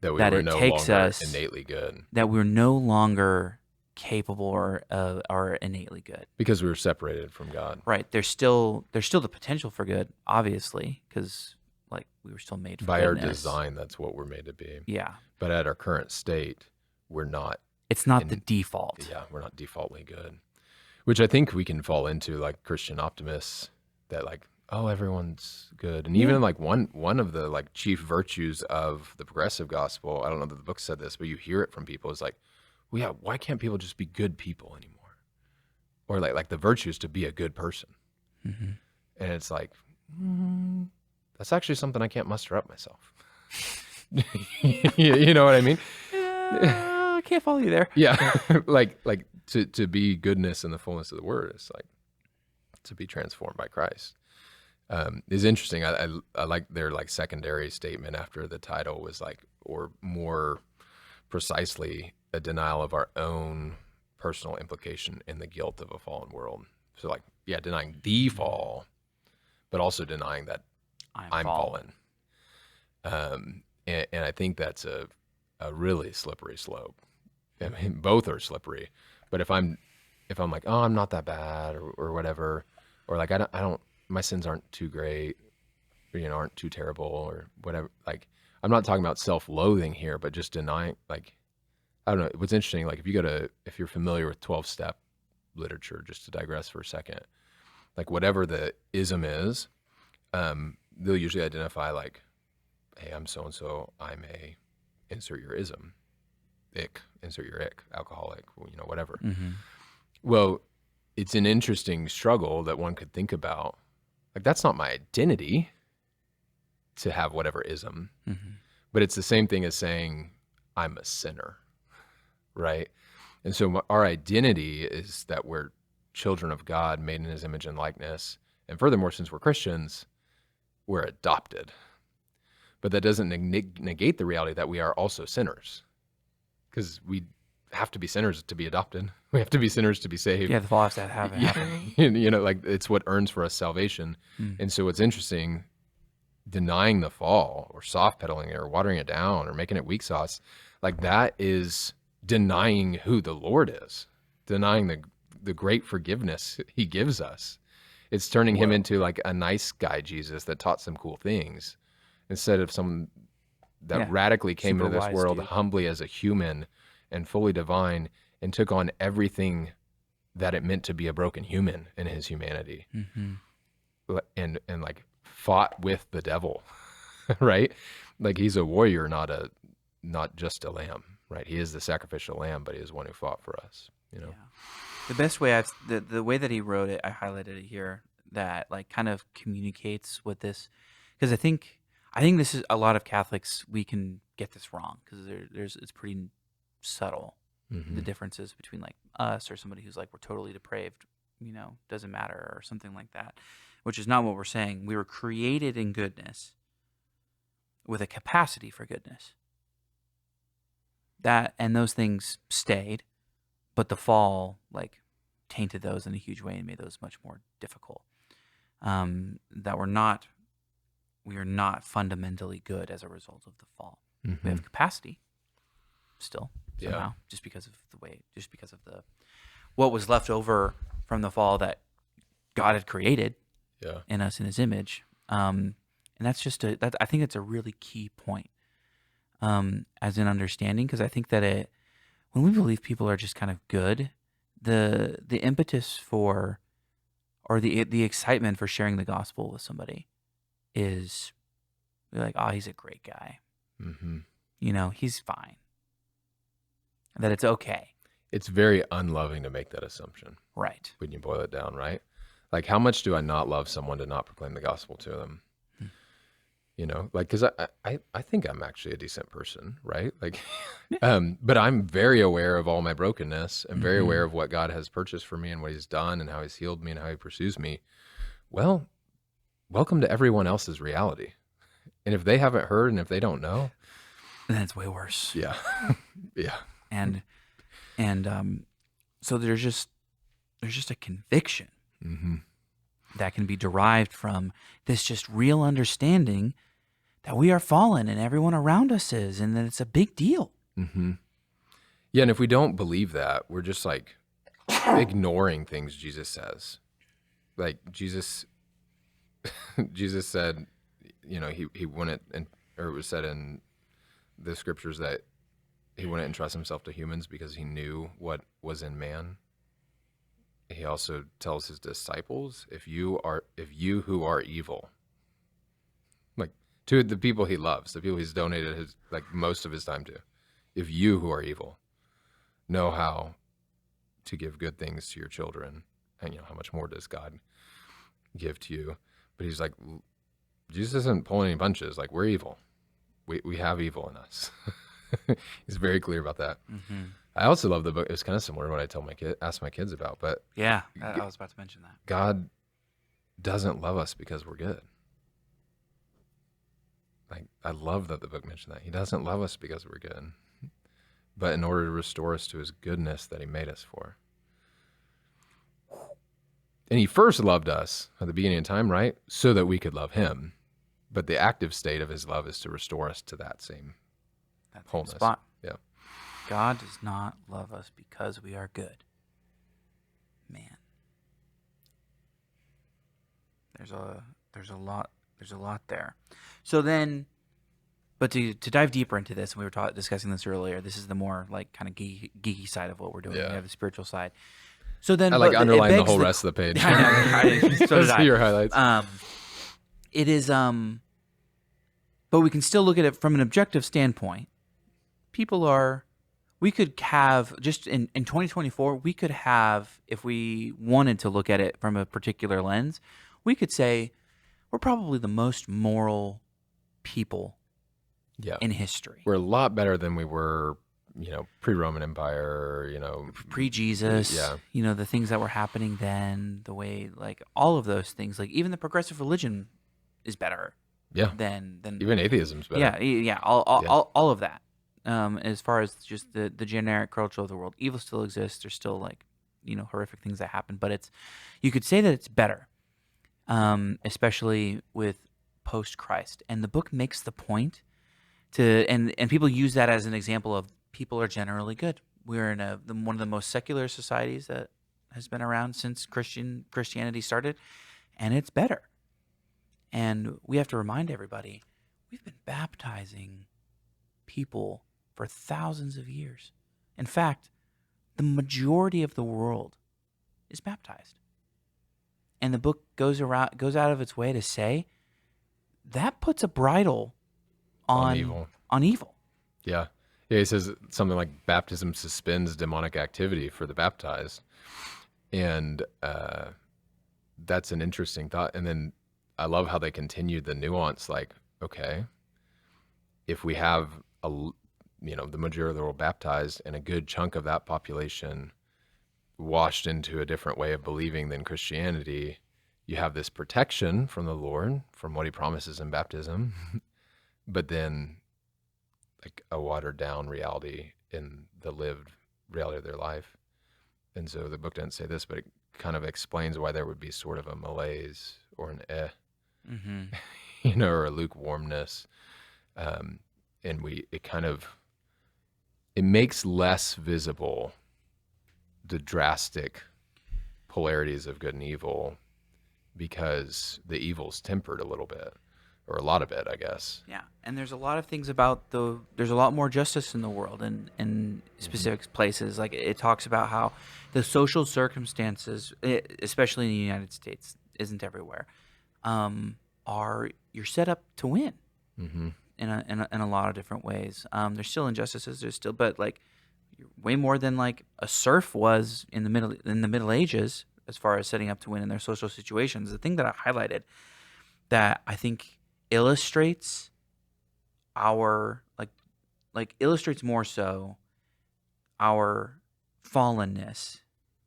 Speaker 1: That we were no longer innately good.
Speaker 2: That we're no longer capable or innately good.
Speaker 1: Because we were separated from God.
Speaker 2: Right. There's still the potential for good, obviously, because like we were still made for
Speaker 1: by
Speaker 2: goodness.
Speaker 1: Our design, that's what we're made to be.
Speaker 2: Yeah.
Speaker 1: But at our current state, we're not.
Speaker 2: It's not the default.
Speaker 1: Yeah, we're not defaultly good. Which I think we can fall into, like Christian optimists, that like, oh, everyone's good. And even like one of the like chief virtues of the progressive gospel, I don't know that the book said this, but you hear it from people, is like, well, yeah, why can't people just be good people anymore? Or like the virtue is to be a good person. And it's like, that's actually something I can't muster up myself. You know what I mean?
Speaker 2: I can't follow you there.
Speaker 1: Yeah. like to be goodness in the fullness of the word is like to be transformed by Christ. Is interesting. I like their like secondary statement after the title was like, or more precisely, a denial of our own personal implication in the guilt of a fallen world. So like, yeah, denying the fall, but also denying that I'm fallen. And I think that's a really slippery slope. I mean, both are slippery, but if I'm like, oh, I'm not that bad or whatever, or like, I don't, my sins aren't too great, or, aren't too terrible or whatever. Like, I'm not talking about self-loathing here, but just denying, like, I don't know. What's interesting, like if you're familiar with 12-step literature, just to digress for a second, like whatever the ism is, they'll usually identify like, hey, I'm so-and-so, I'm a, insert your ism, ick, insert your ick, alcoholic, whatever. Well, it's an interesting struggle that one could think about. Like, that's not my identity to have whatever ism, but it's the same thing as saying I'm a sinner. Right. And so our identity is that we're children of God, made in his image and likeness. And furthermore, since we're Christians, we're adopted. But that doesn't negate the reality that we are also sinners, because we have to be sinners to be adopted. We have to be sinners to be saved.
Speaker 2: Yeah, the fall has to happen.
Speaker 1: Like it's what earns for us salvation. And so what's interesting, denying the fall or soft pedaling it or watering it down or making it weak sauce, like that is denying who the Lord is, denying the great forgiveness he gives us. It's turning him into like a nice guy Jesus that taught some cool things, instead of someone that radically came into this world humbly as a human and fully divine, and took on everything that it meant to be a broken human in his humanity, and like fought with the devil, right? Like he's a warrior, not just a lamb. Right, he is the sacrificial lamb, but he is one who fought for us. Yeah.
Speaker 2: The best way the way that he wrote it, I highlighted it here, that like kind of communicates with this, because I think this is a lot of Catholics, we can get this wrong because it's pretty subtle, the differences between like us or somebody who's like, we're totally depraved, doesn't matter or something like that, which is not what we're saying. We were created in goodness with a capacity for goodness. That and those things stayed, but the fall like tainted those in a huge way and made those much more difficult. That we are not fundamentally good as a result of the fall. We have capacity still somehow, just because of what was left over from the fall that God had created in us in his image. And that's just I think it's a really key point. As an understanding, because I think that when we believe people are just kind of good, the impetus for, or the excitement for sharing the gospel with somebody is like, oh, he's a great guy. He's fine. That it's okay.
Speaker 1: It's very unloving to make that assumption.
Speaker 2: Right.
Speaker 1: When you boil it down, right? Like, how much do I not love someone to not proclaim the gospel to them? You know, like, because I think I'm actually a decent person, right? Like, but I'm very aware of all my brokenness and very aware of what God has purchased for me and what he's done and how he's healed me and how he pursues me. Well, welcome to everyone else's reality. And if they haven't heard and if they don't know,
Speaker 2: then it's way worse.
Speaker 1: Yeah. Yeah.
Speaker 2: And so there's just a conviction that can be derived from this just real understanding that we are fallen and everyone around us is, and that it's a big deal.
Speaker 1: Yeah, and if we don't believe that, we're just like ignoring things Jesus says. Like Jesus said, you know, he wouldn't, or it was said in the scriptures that he wouldn't entrust himself to humans because he knew what was in man. He also tells his disciples, if you who are evil, like to the people he loves, the people he's donated his, like most of his time to, if you who are evil know how to give good things to your children, and you know, how much more does God give to you? But he's like, Jesus isn't pulling any punches. Like, we're evil. We have evil in us. He's very clear about that. I also love the book. It was kind of similar to what I ask my kids about, but
Speaker 2: yeah, I was about to mention that.
Speaker 1: God doesn't love us because we're good. Like, I love that the book mentioned that. He doesn't love us because we're good, but in order to restore us to his goodness that he made us for. And he first loved us at the beginning of time, right? So that we could love him. But the active state of his love is to restore us to that same wholeness.
Speaker 2: Spot.
Speaker 1: Yeah.
Speaker 2: God does not love us because we are good. Man. There's a lot there. So then, but to dive deeper into this, and we were discussing this earlier, this is the more like kind of geeky side of what we're doing.
Speaker 1: Yeah.
Speaker 2: We have the spiritual side. So then,
Speaker 1: I like underline the whole rest of the page.
Speaker 2: I know. So did I.
Speaker 1: Your highlights.
Speaker 2: It is, but we can still look at it from an objective standpoint. We could have, just in 2024, we could have, if we wanted to look at it from a particular lens, we could say we're probably the most moral people in history.
Speaker 1: We're a lot better than we were, you know, pre-Roman Empire, you know.
Speaker 2: Pre-Jesus,
Speaker 1: yeah.
Speaker 2: You know, the things that were happening then, the way, like, all of those things, like, even the progressive religion is better.
Speaker 1: Yeah.
Speaker 2: Than
Speaker 1: even atheism's better.
Speaker 2: Yeah, all of that. As far as just the generic culture of the world, evil still exists. There's still, like, you know, horrific things that happen, but you could say that it's better, especially with post-Christ. And the book makes the point and people use that as an example of people are generally good. We're in one of the most secular societies that has been around since Christianity started, and it's better. And we have to remind everybody, we've been baptizing people for thousands of years. In fact, the majority of the world is baptized. And the book goes out of its way to say that puts a bridle on evil.
Speaker 1: Yeah. Yeah, he says something like baptism suspends demonic activity for the baptized. And that's an interesting thought. And then I love how they continue the nuance, like, okay, if we have the majority of the world baptized and a good chunk of that population washed into a different way of believing than Christianity, you have this protection from the Lord, from what he promises in baptism, but then like a watered down reality in the lived reality of their life. And so the book doesn't say this, but it kind of explains why there would be sort of a malaise or an or a lukewarmness. And it makes less visible the drastic polarities of good and evil because the evil's tempered a little bit, or a lot of it, I guess.
Speaker 2: Yeah, and there's a lot of things there's a lot more justice in the world in specific places. Like, it talks about how the social circumstances, especially in the United States, isn't everywhere, you're set up to win in a lot of different ways. There's still injustices. But like way more than like a serf was in the Middle Ages as far as setting up to win in their social situations. The thing that I highlighted that I think illustrates our illustrates more so our fallenness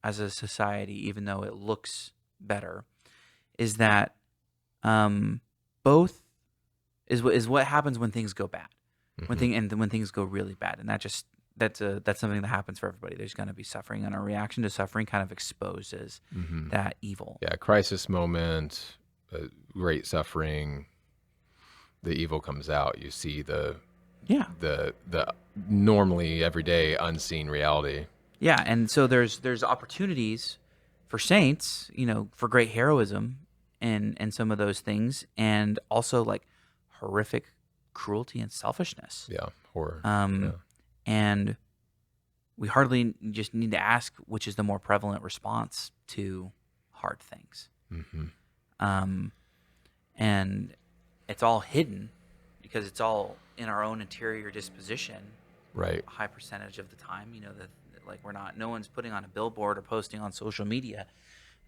Speaker 2: as a society, even though it looks better, is that both is what happens when things go bad, when things go really bad, and that's something that happens for everybody. There's going to be suffering, and our reaction to suffering kind of exposes that evil.
Speaker 1: Yeah, crisis moment, great suffering, the evil comes out. You see the normally everyday unseen reality.
Speaker 2: Yeah, and so there's opportunities for saints, for great heroism and some of those things, and also like horrific cruelty and selfishness.
Speaker 1: Yeah, horror.
Speaker 2: And we hardly just need to ask which is the more prevalent response to hard things. And it's all hidden because it's all in our own interior disposition.
Speaker 1: Right.
Speaker 2: A high percentage of the time, no one's putting on a billboard or posting on social media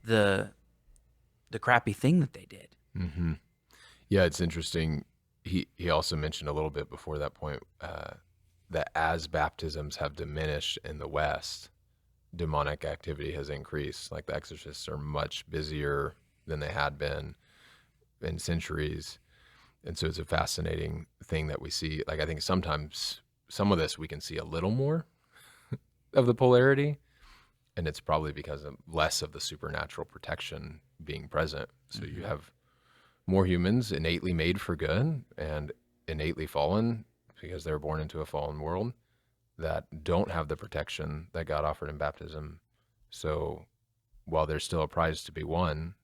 Speaker 2: the crappy thing that they did.
Speaker 1: Yeah, it's interesting. He also mentioned a little bit before that point that as baptisms have diminished in the West, demonic activity has increased. Like the exorcists are much busier than they had been in centuries. And so it's a fascinating thing that we see. Like I think sometimes some of this we can see a little more of the polarity, and it's probably because of less of the supernatural protection being present. So you have more humans innately made for good and innately fallen because they're born into a fallen world that don't have the protection that God offered in baptism. So while there's still a prize to be won,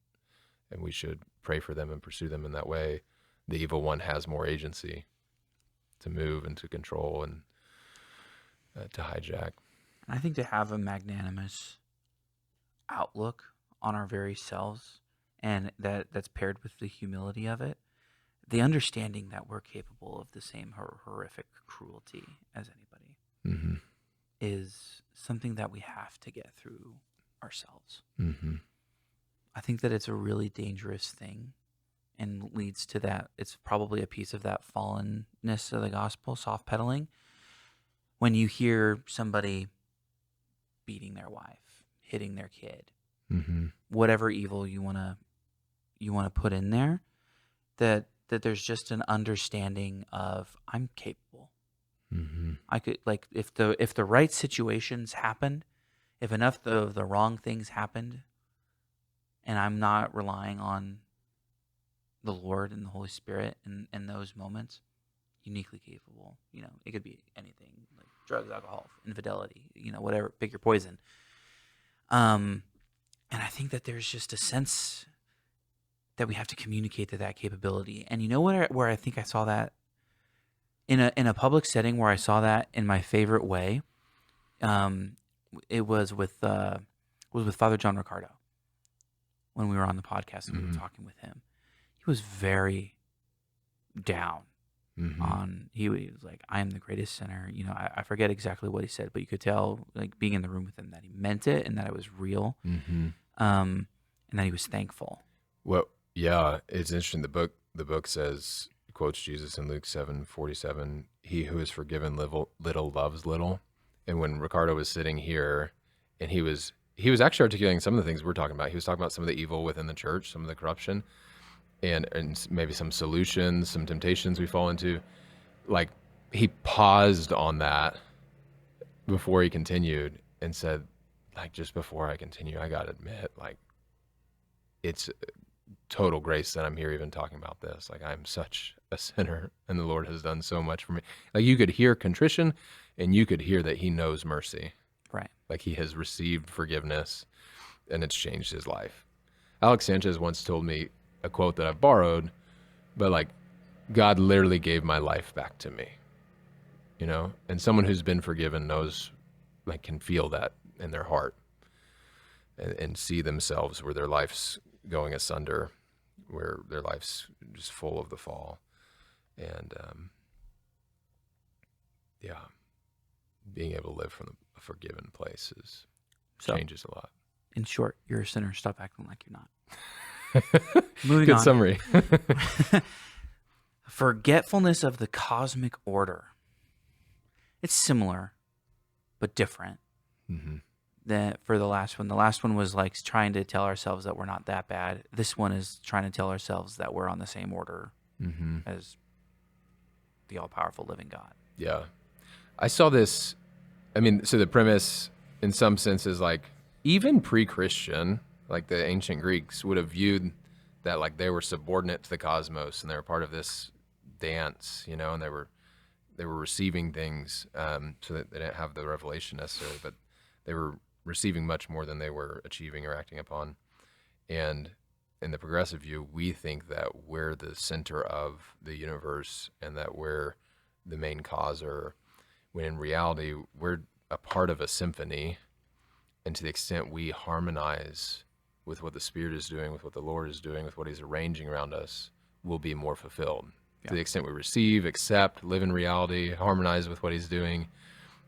Speaker 1: and we should pray for them and pursue them in that way, the evil one has more agency to move and to control and to hijack.
Speaker 2: I think to have a magnanimous outlook on our very selves, and that's paired with the humility of it, the understanding that we're capable of the same horrific cruelty as anybody, is something that we have to get through ourselves. I think that it's a really dangerous thing and leads to that. It's probably a piece of that fallenness of the gospel, soft pedaling. When you hear somebody beating their wife, hitting their kid, whatever evil you want to put in there, that there's just an understanding of I'm capable. I could, like, if the right situations happened, if enough of the wrong things happened, and I'm not relying on the Lord and the Holy Spirit in those moments, uniquely capable. It could be anything, like drugs, alcohol, infidelity, whatever, pick your poison. And I think that there's just a sense that we have to communicate that capability. And where I think I saw that in a public setting, where I saw that in my favorite way, it was with Father John Ricardo. When we were on the podcast and we were talking with him, he was very down on. He was like, "I am the greatest sinner." I forget exactly what he said, but you could tell, like being in the room with him, that he meant it and that it was real, and that he was thankful.
Speaker 1: Well, yeah, it's interesting. The book says, quotes Jesus in Luke 7:47, "He who is forgiven little loves little." And when Ricardo was sitting here, and he was actually articulating some of the things we're talking about. He was talking about some of the evil within the church, some of the corruption, and maybe some solutions, some temptations we fall into. Like, he paused on that before he continued and said, like, just before I continue, I got to admit, like, it's total grace that I'm here even talking about this. Like, I'm such a sinner, and the Lord has done so much for me. Like, you could hear contrition, and you could hear that he knows mercy.
Speaker 2: Right.
Speaker 1: Like, he has received forgiveness, and it's changed his life. Alex Sanchez once told me a quote that I've borrowed, but like, God literally gave my life back to me, and someone who's been forgiven knows, like, can feel that in their heart and see themselves where their life's going asunder, where their life's just full of the fall. And being able to live from a forgiven place changes a lot.
Speaker 2: In short, you're a sinner. Stop acting like you're not. Moving
Speaker 1: Good
Speaker 2: on.
Speaker 1: summary.
Speaker 2: Forgetfulness of the cosmic order. It's similar, but different.
Speaker 1: Mm-hmm.
Speaker 2: For the last one. The last one was like trying to tell ourselves that we're not that bad. This one is trying to tell ourselves that we're on the same order as the all-powerful living God.
Speaker 1: Yeah. I saw this, I mean, so the premise in some sense is like, even pre-Christian, like the ancient Greeks would have viewed that like they were subordinate to the cosmos and they were part of this dance, and they were receiving things, so that they didn't have the revelation necessarily, but they were receiving much more than they were achieving or acting upon. And in the progressive view, we think that we're the center of the universe and that we're the main causer, when in reality, we're a part of a symphony. And to the extent we harmonize with what the Spirit is doing, with what the Lord is doing, with what He's arranging around us, we'll be more fulfilled. Yeah. To the extent we receive, accept, live in reality, harmonize with what He's doing,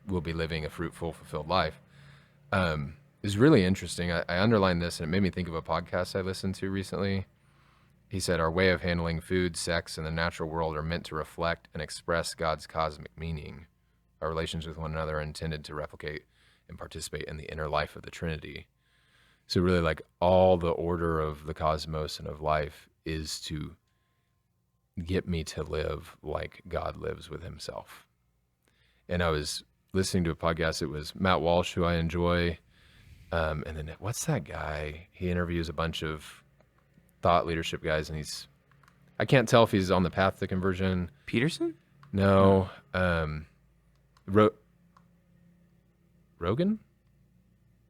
Speaker 1: we'll be living a fruitful, fulfilled life. It's really interesting. I underlined this, and it made me think of a podcast I listened to recently. He said, our way of handling food, sex, and the natural world are meant to reflect and express God's cosmic meaning. Our relations with one another are intended to replicate and participate in the inner life of the Trinity. So really, like, all the order of the cosmos and of life is to get me to live like God lives with Himself. And I was listening to a podcast. It was Matt Walsh, who I enjoy. And then what's that guy? He interviews a bunch of thought leadership guys, and I can't tell if he's on the path to conversion.
Speaker 2: Peterson?
Speaker 1: No. Rogan?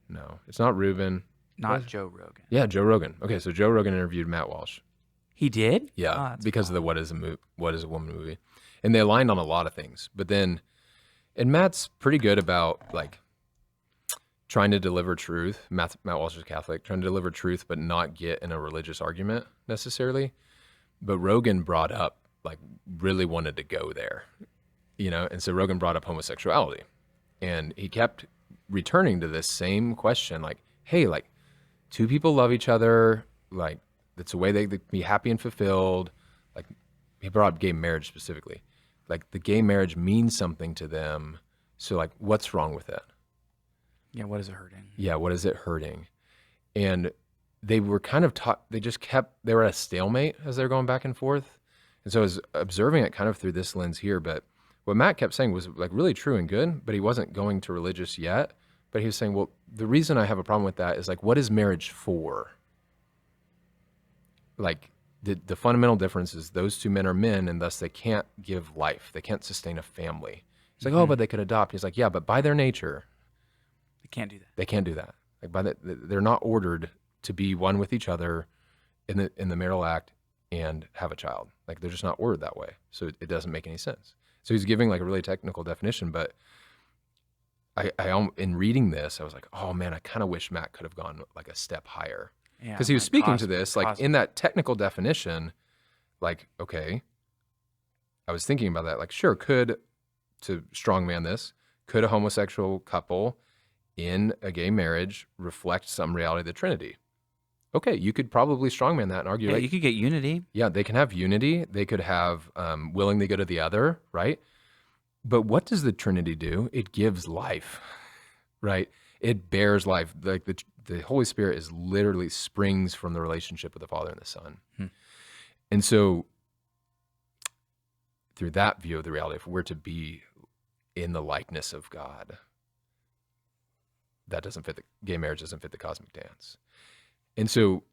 Speaker 1: No, it's not Reuben.
Speaker 2: Not Joe Rogan.
Speaker 1: Yeah, Joe Rogan. Okay, so Joe Rogan interviewed Matt Walsh.
Speaker 2: He did?
Speaker 1: Yeah, because of the What is a Woman movie. And they aligned on a lot of things. But then, and Matt's pretty good about like trying to deliver truth. Matt Walsh is Catholic, trying to deliver truth, but not get in a religious argument necessarily. But Rogan brought up, like, really wanted to go there, And so Rogan brought up homosexuality. And he kept returning to this same question, like, hey, like, two people love each other, like, that's a way they can be happy and fulfilled. Like, he brought up gay marriage specifically. Like, the gay marriage means something to them. So, like, what's wrong with it?
Speaker 2: Yeah, what is it hurting?
Speaker 1: Yeah, what is it hurting? And they were kind of they were at a stalemate as they were going back and forth. And so I was observing it kind of through this lens here. But what Matt kept saying was like really true and good, but he wasn't going to religious yet. But he was saying, well, the reason I have a problem with that is like, what is marriage for? Like, the fundamental difference is those two men are men, and thus they can't give life. They can't sustain a family. He's like, oh, but they could adopt. He's like, yeah, but by their nature,
Speaker 2: they can't do that.
Speaker 1: They can't do that. Like, they're not ordered to be one with each other in the marital act and have a child. Like, they're just not ordered that way. So it doesn't make any sense. So he's giving like a really technical definition, but I in reading this, I was like, oh man, I kind of wish Matt could have gone like a step higher.
Speaker 2: Yeah,
Speaker 1: because he was speaking to this, like in that technical definition, like, okay, I was thinking about that, like, sure, to strongman this, could a homosexual couple in a gay marriage reflect some reality of the Trinity? Okay, you could probably strongman that and argue.
Speaker 2: Yeah,
Speaker 1: like,
Speaker 2: you could get unity.
Speaker 1: Yeah, they can have unity. They could have willingly go to the other, right? But what does the Trinity do? It gives life, right? It bears life. Like the Holy Spirit is literally springs from the relationship with the Father and the Son. And so through that view of the reality, if we're to be in the likeness of God, that doesn't fit gay marriage doesn't fit the cosmic dance. And so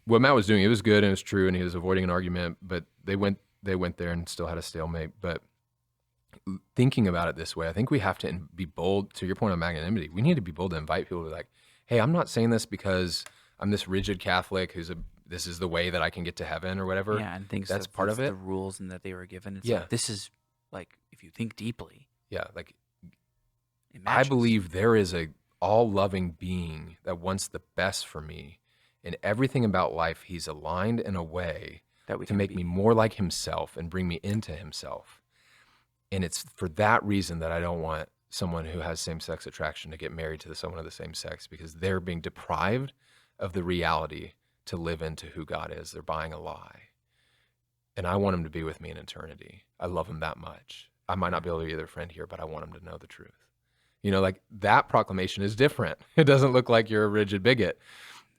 Speaker 1: what Matt was doing, it was good and it was true, and he was avoiding an argument, but they went there and still had a stalemate. But thinking about it this way, I think we have to be bold. To your point on magnanimity, we need to be bold to invite people to be like, hey, I'm not saying this because I'm this rigid Catholic this is the way that I can get to heaven or whatever.
Speaker 2: Yeah, and thinks
Speaker 1: that's part of it.
Speaker 2: The rules and that they were given. It's
Speaker 1: yeah.
Speaker 2: Like, this is like, if you think deeply.
Speaker 1: Yeah, like I believe there is a all-loving being that wants the best for me. In everything about life, he's aligned in a way to make me more like himself and bring me into himself. And it's for that reason that I don't want someone who has same-sex attraction to get married to someone of the same sex, because they're being deprived of the reality to live into who God is. They're buying a lie. and I want them to be with me in eternity. I love them that much. I might not be able to be their friend here, but I want them to know the truth. Like that proclamation is different. It doesn't look like you're a rigid bigot.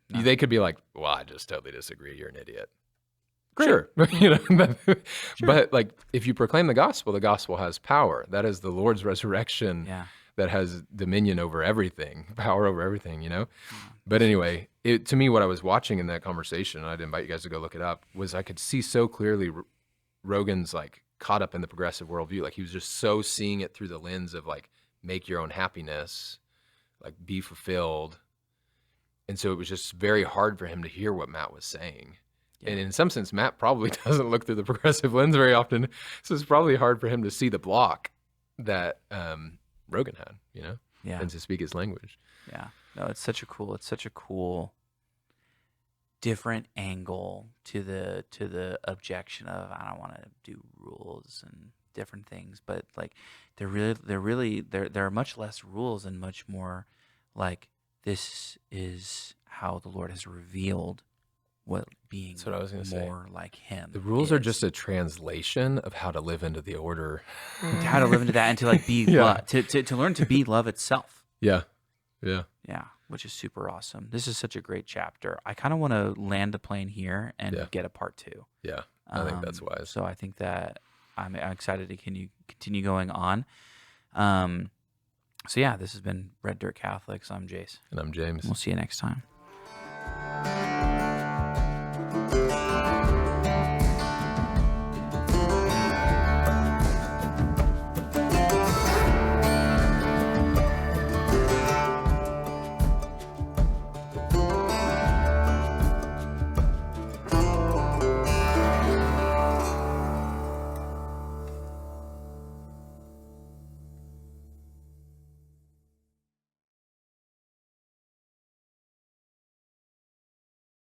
Speaker 1: No. They could be like, well, I just totally disagree. You're an idiot. Great. Sure. But like if you proclaim the gospel has power. That is the Lord's resurrection that has dominion over everything, power over everything, But anyway, to me, what I was watching in that conversation, and I'd invite you guys to go look it up, was I could see so clearly Rogan's like caught up in the progressive worldview. Like he was just so seeing it through the lens of like, make your own happiness, like be fulfilled. And so it was just very hard for him to hear what Matt was saying. Yeah. And in some sense, Matt probably doesn't look through the progressive lens very often. So it's probably hard for him to see the block that Rogan had, and to speak his language.
Speaker 2: Yeah. No, it's such a cool different angle to the objection of I don't want to do rules and different things, but like there are much less rules and much more like this is how the Lord has revealed what being
Speaker 1: That's what I was gonna
Speaker 2: more
Speaker 1: say.
Speaker 2: like him.
Speaker 1: The rules are just a translation of how to live into the order.
Speaker 2: How to live into that and to like be love, to learn to be love itself.
Speaker 1: Yeah,
Speaker 2: which is super awesome. This is such a great chapter. I kind of want to land the plane here and get a part 2.
Speaker 1: Yeah, I think that's wise.
Speaker 2: So I think that I'm excited to continue going on. So yeah, this has been Red Dirt Catholics. I'm Jace.
Speaker 1: And I'm James.
Speaker 2: We'll see you next time.